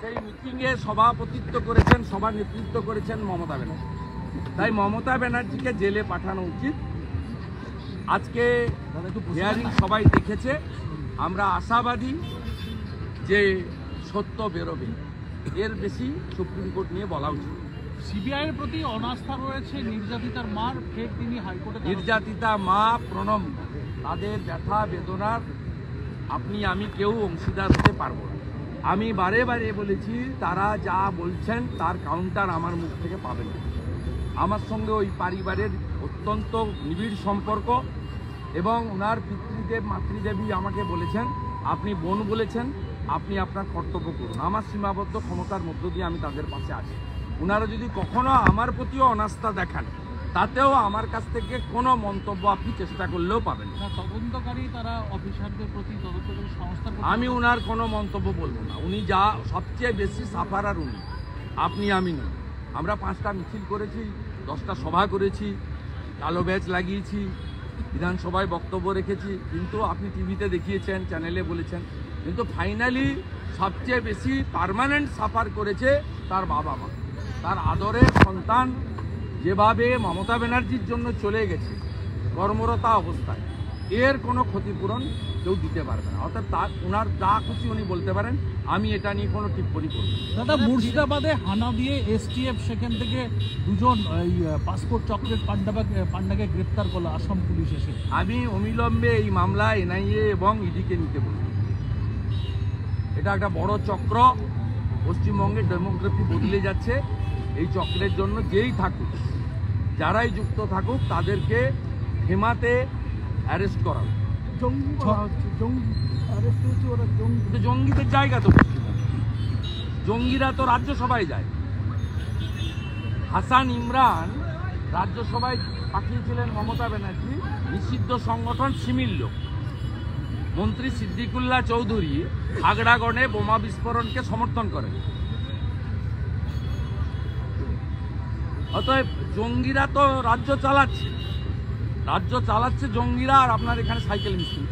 সেই মিটিংয়ে সভাপতিত্ব করেছেন, সভা নেতৃত্ব করেছেন মমতা ব্যানার্জি। তাই মমতা ব্যানার্জিকে জেলে পাঠানো উচিত। আজকে হিয়ারিং সবাই দেখেছে, আমরা আশাবাদী যে সত্য বেরোবে। এর বেশি সুপ্রিম কোর্ট নিয়ে বলা উচিত। সিবিআইয়ের প্রতি অনাস্থা রয়েছে, নির্যাতিতার মার ফের তিনি হাইকোর্টে নির্যাতিতা মা প্রণম, তাদের ব্যথা বেদনার আপনি আমি কেউ অংশীদার হতে পারবো না। আমি বারে বারে বলেছি, তারা যা বলছেন তার কাউন্টার আমার মুখ থেকে পাবেন না। আমার সঙ্গে ওই পরিবারের অত্যন্ত নিবিড় সম্পর্ক এবং ওনার পিতৃদেব মাতৃদেবী আমাকে বলেছেন, আপনি বোন বলেছেন, আপনি আপনার কর্তব্য করুন। আমার সীমাবদ্ধ ক্ষমতার মধ্য দিয়ে আমি তাদের পাশে আছি। ওনারা যদি কখনো আমার প্রতিও অনাস্থা দেখান, তাতেও আমার কাছ থেকে কোনো মন্তব্য আপনি চেষ্টা করলেও পাবেন না। তদন্তকারী তারা অফিসারদের প্রতি, তদন্তকারী সংস্থার প্রতি আমি ওনার কোনো মন্তব্য বলবো না। উনি যা সবচেয়ে বেশি সাফারার উনি, আপনি আমি নই। আমরা 5টা মিছিল করেছি, 10টা সভা করেছি, কালো ব্যাচ লাগিয়েছি, বিধানসভায় বক্তব্য রেখেছি, কিন্তু আপনি টিভিতে দেখিয়েছেন, চ্যানেলে বলেছেন, কিন্তু ফাইনালি সবচেয়ে বেশি পার্মানেন্ট সাফার করেছে তার বাবা মা। তার আদরের সন্তান যেভাবে মমতা ব্যানার্জির জন্য চলে গেছে কর্মরতা অবস্থায়, এর কোনো ক্ষতিপূরণ কেউ দিতে পারবে না। অর্থাৎ ওনার যা খুশি উনি বলতে পারেন, আমি এটা নিয়ে কোনো টিপ্পণী করব না। দাদা, মুর্শিদাবাদে হানা দিয়ে এসটিএফ সেখান থেকে দুজন এই পাসপোর্ট চকলেট পান্ডাকে গ্রেপ্তার করলো আসাম পুলিশ এসে। আমি অবিলম্বে এই মামলা এনআইএ এবং ইডিকে নিতে বলব। এটা একটা বড় চক্র, পশ্চিমবঙ্গের ডেমোগ্রাফি বদলে যাচ্ছে। এই চক্রের জন্য যেই থাকুক, যারাই যুক্ত থাকুক, তাদেরকে হেমাতে অ্যারেস্ট করা। জঙ্গিদের জায়গা তো পশ্চিমবঙ্গ, জঙ্গিরা তো রাজ্যসভায় যায়। হাসান ইমরান রাজ্যসভায় পাঠিয়েছিলেন মমতা ব্যানার্জি, নিষিদ্ধ সংগঠন সিমির লোক। মন্ত্রী সিদ্দিকুল্লাহ চৌধুরী খাগড়াগড়ে বোমা বিস্ফোরণকে সমর্থন করেন। অতএব জঙ্গিরা তো রাজ্য চালাচ্ছে জঙ্গিরা, আর আপনার এখানে সাইকেল মিছিল।